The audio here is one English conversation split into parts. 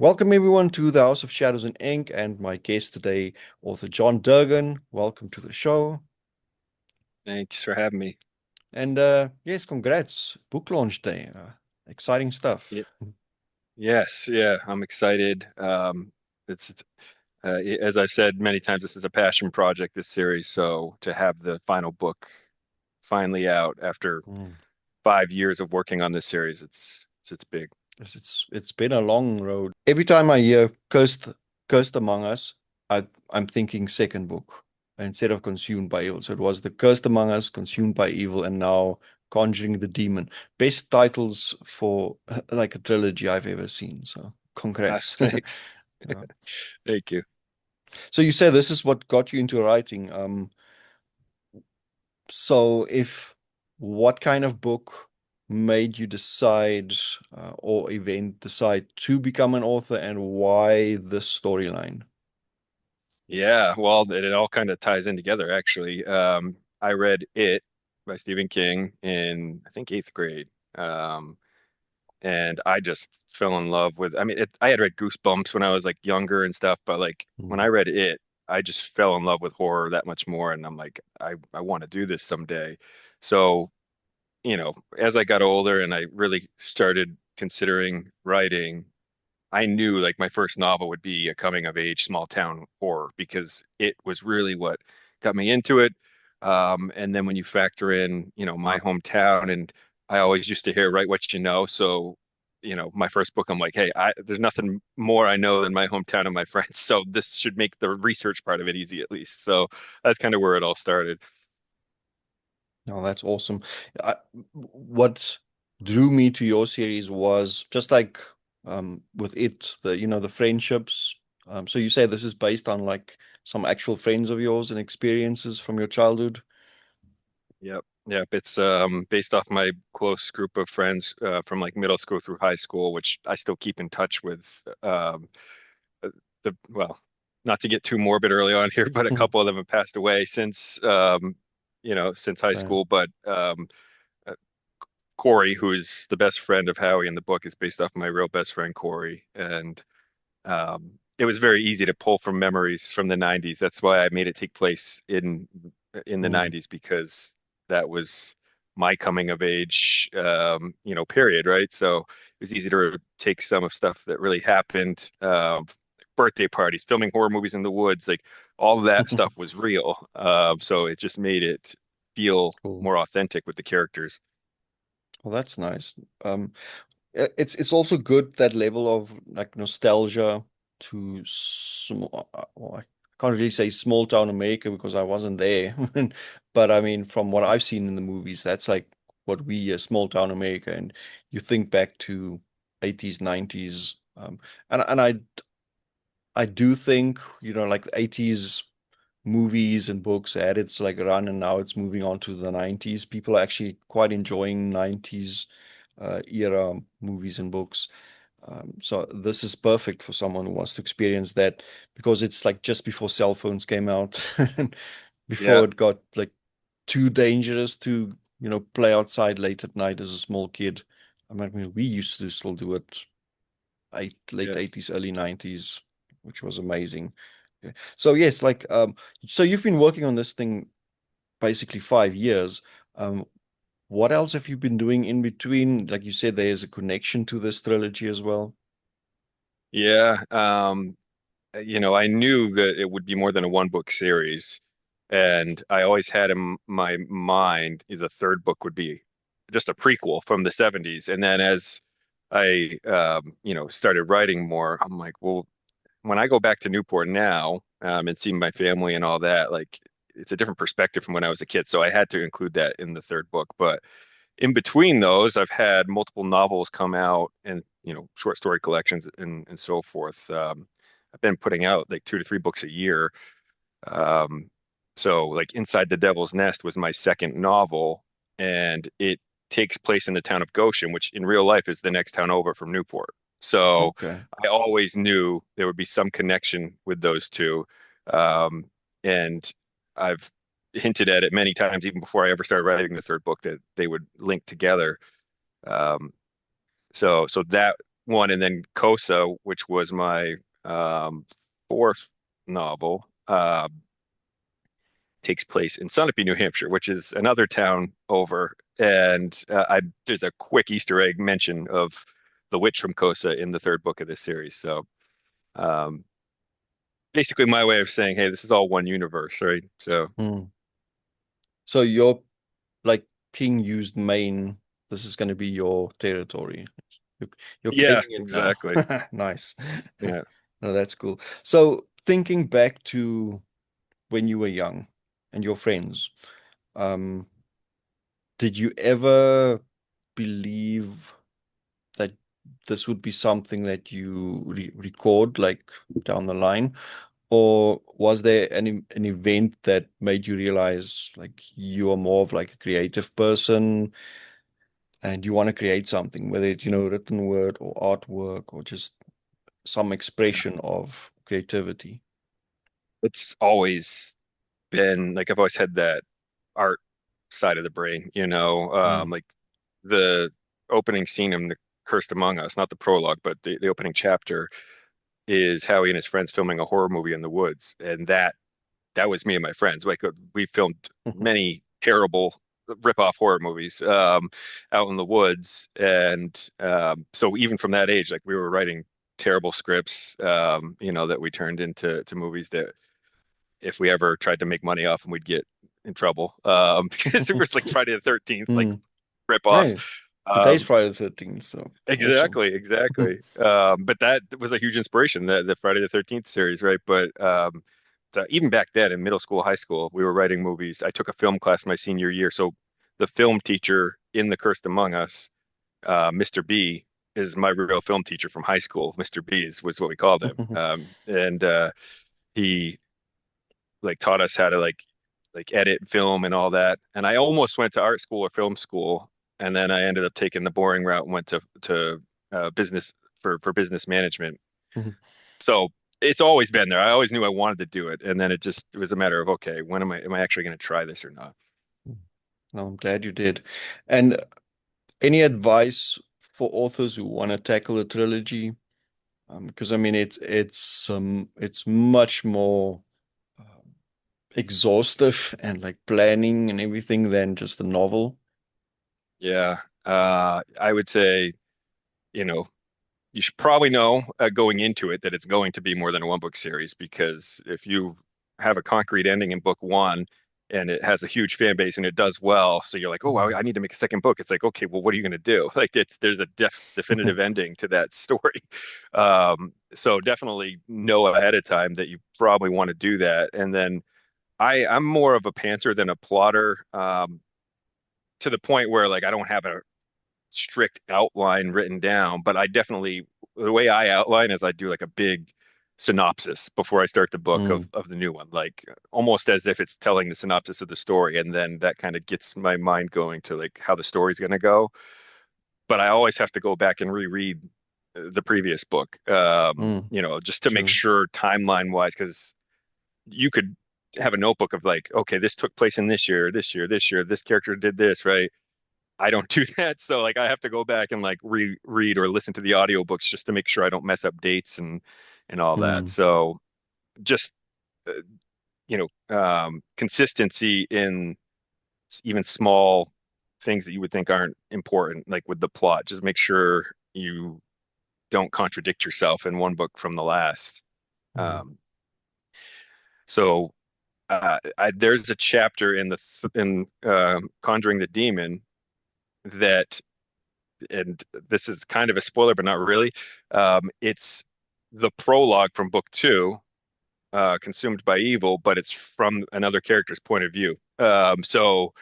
Welcome everyone to the House of Shadows and Ink, and my guest today, author John Durgin. Welcome to the show. Thanks for having me. And yes, congrats. Book launch day. Exciting Y- stuff. Yes, yeah, I'm excited. As I've said many times, this is a passion project, this series. So to have the final book finally out after Mm. 5 years of working on this series, it's big. Yes, it's been a long road. Every time I hear Cursed Among Us, I'm thinking second book instead of Consumed by Evil. So it was the Cursed Among Us, Consumed by Evil, and now Conjuring the Demon. Best titles for like a trilogy I've ever seen. So congrats. Thanks. Yeah. Thank you. So you say this is what got you into writing. So if what kind of book made you decide or event decide to become an author and why this storyline? Yeah, well, it all kind of ties in together, actually. I read It by Stephen King in, I think, eighth grade. Um, and I just fell in love with. I mean, I had read Goosebumps when I was like younger and stuff, but like when Mm. I read it, I just fell in love with horror that much more, and I'm like, I want to do this someday. So, as I got older and I really started considering writing, I knew like my first novel would be a coming of age small town horror because it was really what got me into it. And then when you factor in, my hometown, and I always used to hear write what you know. So, my first book, I'm like, hey, there's nothing more I know than my hometown and my friends. So this should make the research part of it easy at least. So that's kind of where it all started. Oh, that's awesome. I, what drew me to your series was just like with it, the friendships. So you say this is based on like some actual friends of yours and experiences from your childhood. Yep. Yep. It's based off my close group of friends from like middle school through high school, which I still keep in touch with. Uh, well, not to get too morbid early on here, but a Mhm. couple of them have passed away since high Okay. school. But uh, Corey, who is the best friend of Howie in the book, is based off my real best friend Corey, and it was very easy to pull from memories from the '90s. That's why I made it take place in the Mm. '90s because that was my coming of age, period, right? So it was easy to take some of stuff that really happened, birthday parties, filming horror movies in the woods, like all of that stuff was real. So it just made it feel Cool. more authentic with the characters. Well, that's nice. Um, it's also good that level of like nostalgia to small. Well, I can't really say small town America because I wasn't there, but I mean, from what I've seen in the movies, that's like what we small town America, and you think back to 80s, 90s, and I do think like the 80s movies and books had its like run, and now it's moving on to the 90s. People are actually quite enjoying 90s era movies and books. So this is perfect for someone who wants to experience that because it's like just before cell phones came out, and Yeah, before it got like too dangerous to, play outside late at night as a small kid. I mean, we used to still do it late yeah. 80s, early 90s, which was amazing. Okay. So yes, like so you've been working on this thing basically 5 years. Um, what else have you been doing in between? Like you said, there's a connection to this trilogy as well. Yeah. I knew that it would be more than a one book series. And I always had in my mind the third book would be just a prequel from the '70s. And then as I, started writing more, I'm like, well, when I go back to Newport now, and see my family and all that, like it's a different perspective from when I was a kid. So I had to include that in the third book. But in between those, I've had multiple novels come out and, short story collections and so forth. I've been putting out like 2 to 3 books a year. Um, so like Inside the Devil's Nest was my second novel, and it takes place in the town of Goshen, which in real life is the next town over from Newport. So Okay. I always knew there would be some connection with those two. Um, and I've hinted at it many times, even before I ever started writing the third book, that they would link together. Um, so that one, and then Kosa, which was my fourth novel, takes place in Sunapee, New Hampshire, which is another town over. And there's a quick Easter egg mention of the witch from Kosa in the third book of this series. So um, basically, my way of saying, hey, this is all one universe, right? So Mm. So your like king used Maine. This is going to be your territory. You're, you're yeah, claiming it now. exactly. Nice. Yeah. No, that's cool. So thinking back to when you were young and your friends, um, did you ever believe that this would be something that you record like down the line? Or was there an event that made you realize like you are more of like a creative person and you want to create something, whether it's, written word or artwork or just some expression of creativity? It's always been like I've always had that art side of the brain, Mm. like the opening scene in The Cursed Among Us, not the prologue, but the opening chapter is Howie and his friends filming a horror movie in the woods. And that was me and my friends. Like we filmed many terrible rip-off horror movies out in the woods. And so even from that age, like we were writing terrible scripts, that we turned into movies that if we ever tried to make money off them, we'd get in trouble. Because it was like Friday the 13th, like Mm. rip-offs. Hey, today's Um, Friday the 13th, so awesome. exactly, exactly. But that was a huge inspiration, the Friday the 13th series, right? But so even back then in middle school, high school, we were writing movies. I took a film class my senior year. So the film teacher in The Cursed Among Us, Mr. B, is my real film teacher from high school. Mr. B was what we called him. And he like taught us how to like edit film and all that. And I almost went to art school or film school, and then I ended up taking the boring route and went to business for business management. So it's always been there. I always knew I wanted to do it, and then it was a matter of okay, when am I actually going to try this or not? No, I'm glad you did. And any advice for authors who want to tackle a trilogy? Because I mean, it's much more exhaustive and like planning and everything than just a novel. Yeah, I would say you know you should probably know going into it that it's going to be more than a one book series because if you have a concrete ending in book one and it has a huge fan base and it does well, so you're like, oh, I need to make a second book. It's like, okay, well, what are you going to do? Like, there's a definitive ending to that story. So definitely know ahead of time that you probably want to do that. And then I'm more of a pantser than a plotter, to the point where like I don't have a strict outline written down, but I definitely the way I outline is I do like a big synopsis before I start the book of Mm, of the new one, like almost as if it's telling the synopsis of the story, and then that kind of gets my mind going to like how the story's going to go. But I always have to go back and reread the previous book, just to make true. sure timeline wise, because you could have a notebook of like, okay, this took place in this year, this character did this, right? I don't do that. So like I have to go back and like reread or listen to the audiobooks just to make sure I don't mess up dates and all that. Mm, So just uh, consistency in even small things that you would think aren't important, like with the plot. Just make sure you don't contradict yourself in one book from the last. mm, Um, so there's a chapter in Conjuring the Demon that and this is kind of a spoiler, but not really. It's the prologue from book two, Consumed by Evil, but it's from another character's point of view. So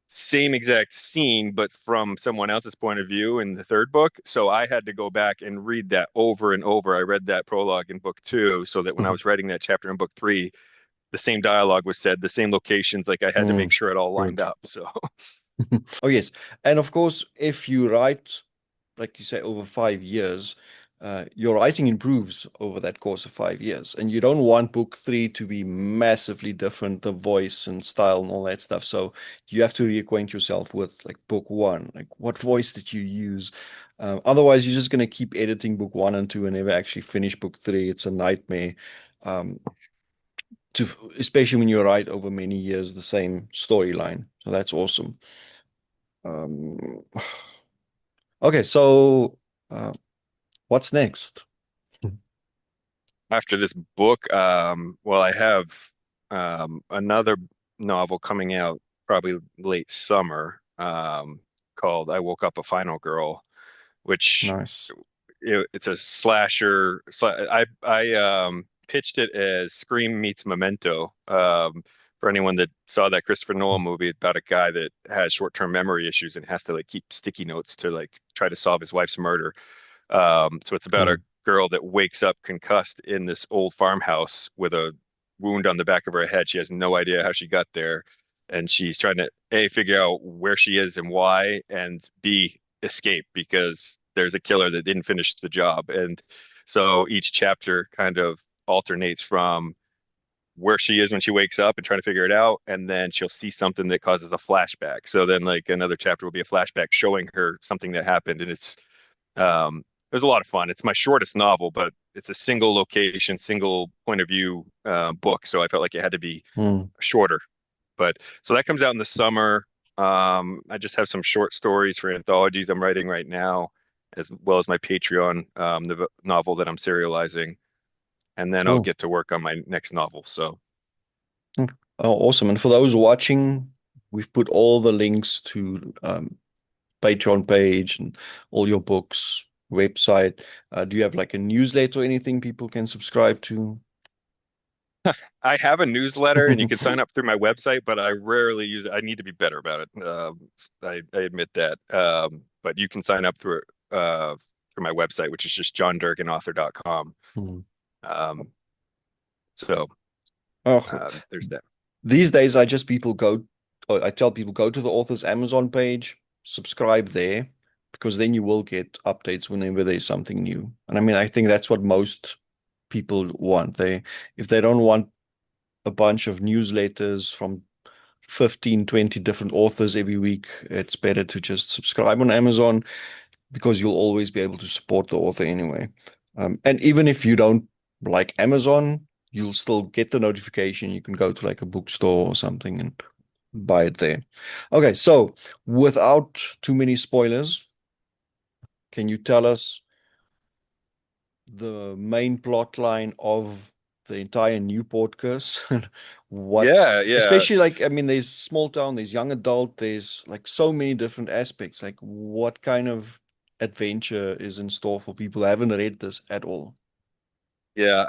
same exact scene, but from someone else's point of view in the third book. So I had to go back and read that over and over. I read that prologue in book two so that when I mm, was writing that chapter in book three, the same dialogue was said, the same locations, like I had to make mm. sure it all lined Good. up. So Oh, yes. And of course, if you write, like you say, over 5 years, your writing improves over that course of 5 years. And you don't want book three to be massively different, the voice and style and all that stuff. So you have to reacquaint yourself with like book one, like what voice did you use? Otherwise, you're just going to keep editing book one and two and never actually finish book three. It's a nightmare. Um, to especially when you write over many years the same storyline. So that's awesome. Um, okay, so what's next? After this book, well, I have another novel coming out probably late summer, called I Woke Up a Final Girl, which Nice. it's a slasher. I pitched it as Scream meets Memento. For anyone that saw that Christopher Nolan movie about a guy that has short-term memory issues and has to like keep sticky notes to like try to solve his wife's murder. So it's about a Cool. girl that wakes up concussed in this old farmhouse with a wound on the back of her head. She has no idea how she got there, and she's trying to A, figure out where she is and why, and B, escape because there's a killer that didn't finish the job. And so each chapter kind of alternates from where she is when she wakes up and trying to figure it out, and then she'll see something that causes a flashback. So then like another chapter will be a flashback showing her something that happened, and it was a lot of fun. It's my shortest novel, but it's a single location, single point of view book, so I felt like it had to be Hmm. shorter. But so that comes out in the summer. I just have some short stories for anthologies I'm writing right now, as well as my Patreon, the novel that I'm serializing, and then I'll Cool. get to work on my next novel. So Mm. Oh, awesome. And for those watching, we've put all the links to Patreon page and all your books, website. Do you have like a newsletter or anything people can subscribe to? I have a newsletter, and you can sign up through my website, but I rarely use it. I need to be better about it. I admit that. But you can sign up through my website, which is just johndurganauthor.com. Hmm. Um, so Oh, there's that. these days, I tell people go to the author's Amazon page, subscribe there, because then you will get updates whenever there's something new. And I mean, I think that's what most people want. If they don't want a bunch of newsletters from 15, 20 different authors every week, it's better to just subscribe on Amazon because you'll always be able to support the author anyway. And even if you don't like Amazon, you'll still get the notification. You can go to like a bookstore or something and buy it there. Okay, so without too many spoilers, can you tell us the main plot line of the entire Newport curse? What, Yeah, yeah, especially like, I mean, there's small town, there's young adult, there's like so many different aspects. Like, what kind of adventure is in store for people who haven't read this at all? yeah.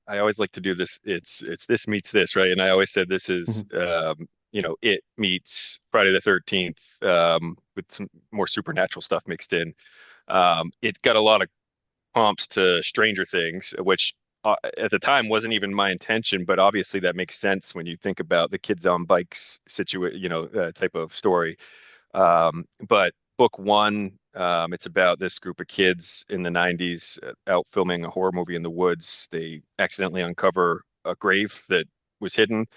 I always like to do this. It's this meets this, right? And I always said this is it meets Friday the 13th, with some more supernatural stuff mixed in. It got a lot of comps to Stranger Things, which at the time wasn't even my intention, but obviously that makes sense when you think about the kids on bikes type of story. But book one, it's about this group of kids in the 90s out filming a horror movie in the woods. They accidentally uncover a grave that was hidden,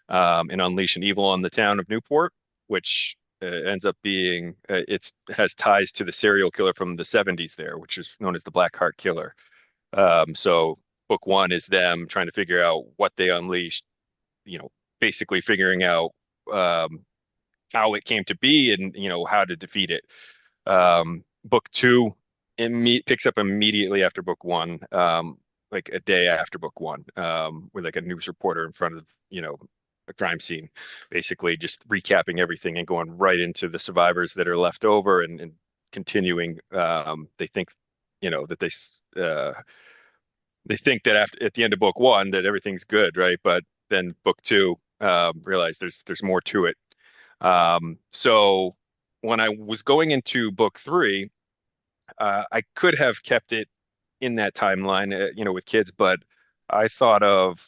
and unleash an evil on the town of Newport, which ends up being it's has ties to the serial killer from the 70s there, which is known as the Black Heart Killer. So book one is them trying to figure out what they unleashed, you know, basically figuring out um, how it came to be and how to defeat it. Book two picks up immediately after book one, like a day after book one, with like a news reporter in front of a crime scene, basically just recapping everything and going right into the survivors that are left over and continuing. They think that they think that after at the end of book one that everything's good, right? But then book two, realize there's more to it. So when I was going into book three, I could have kept it in that timeline, with kids, but I thought of,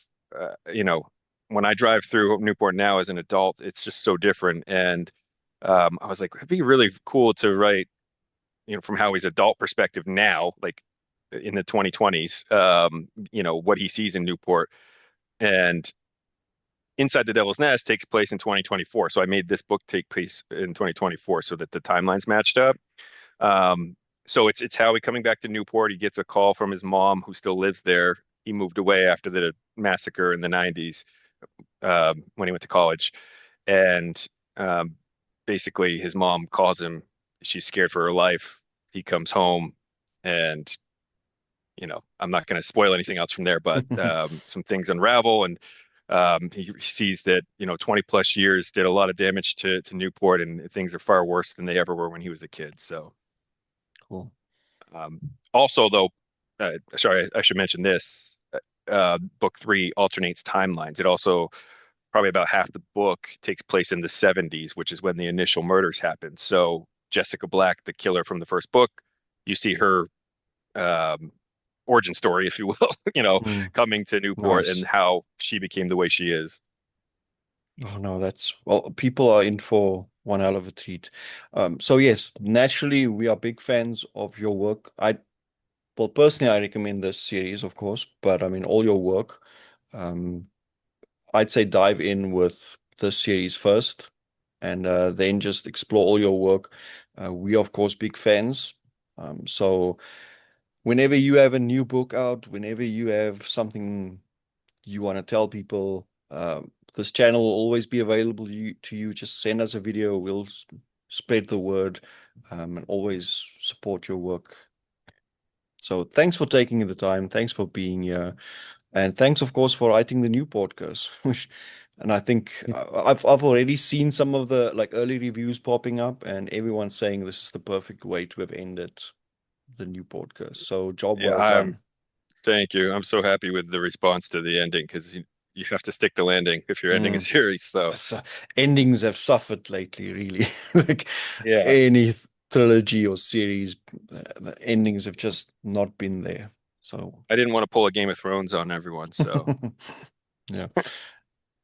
when I drive through Newport now as an adult, it's just so different. And I was like, it'd be really cool to write, from Howie's adult perspective now, like in the 2020s, what he sees in Newport. And Inside the Devil's Nest takes place in 2024. So I made this book take place in 2024 so that the timelines matched up. Um, So it's Howie coming back to Newport. He gets a call from his mom who still lives there. He moved away after the massacre in the 90s, when he went to college. And basically, his mom calls him. She's scared for her life. He comes home, and I'm not going to spoil anything else from there, but some things unravel, and he sees that 20 plus years did a lot of damage to Newport, and things are far worse than they ever were when he was a kid. So, Cool. um, also though, sorry, I should mention this. Book three alternates timelines. It also probably about half the book takes place in the 70s, which is when the initial murders happened. So Jessica Black, the killer from the first book, you see her um, origin story, if you will, Mm, coming to Newport and nice. how she became the way she is. Oh no, that's well, people are in for one hell of a treat. So yes, naturally we are big fans of your work. Well, personally, I recommend this series, of course, but I mean all your work. Um, I'd say dive in with this series first, and then just explore all your work. We, of course, big fans. So whenever you have a new book out, whenever you have something you want to tell people, this channel will always be available to you. Just send us a video. We'll spread the word, and always support your work. So thanks for taking the time. Thanks for being here. And thanks, of course, for writing the new podcast. And I think I've already seen some of the like early reviews popping up, and everyone's saying this is the perfect way to have ended the new podcast. So job Yeah, well done. thank you. I'm so happy with the response to the ending because you have to stick the landing if you're ending a Mm. series. So So, endings have suffered lately, really. Like yeah, any trilogy or series, the endings have just not been there. So I didn't want to pull a Game of Thrones on everyone. So yeah.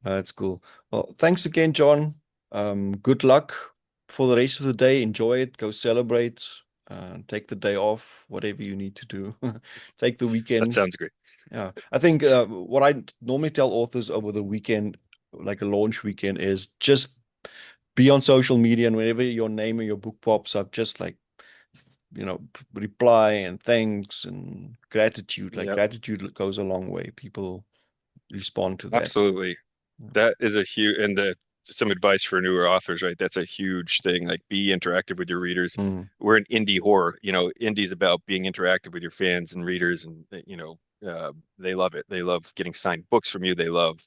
That's cool. Well, thanks again, John. Good luck for the rest of the day. Enjoy it. Go celebrate. Take the day off, whatever you need to do. Take the that weekend. sounds great. Yeah. I think what I normally tell authors over the weekend, like a launch weekend, is just be on social media, and whenever your name or your book pops up, just like, reply and thanks and gratitude. Like Yep, gratitude goes a long way. People respond to that. absolutely. That is a huge, and some advice for newer authors, right? That's a huge thing. Like be interactive with your readers. Mm, We're an indie horror, indie's about being interactive with your fans and readers, and they love it. They love getting signed books from you. They love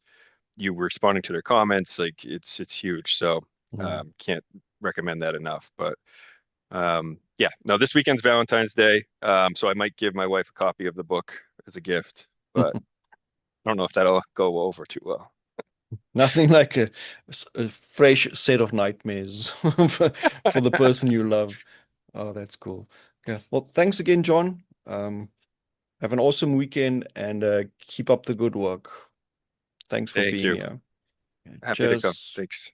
you responding to their comments. Like it's huge. So mm. can't recommend that enough. But yeah, no, this weekend's Valentine's Day. So I might give my wife a copy of the book as a gift, but I don't know if that'll go over too well. Nothing like a fresh set of nightmares for the person you love. Oh, that's cool. Yeah. Well, thanks again, John. Have an awesome weekend and keep up the good work. Thanks for Thank being you. here. Happy to come. Cheers. Thanks.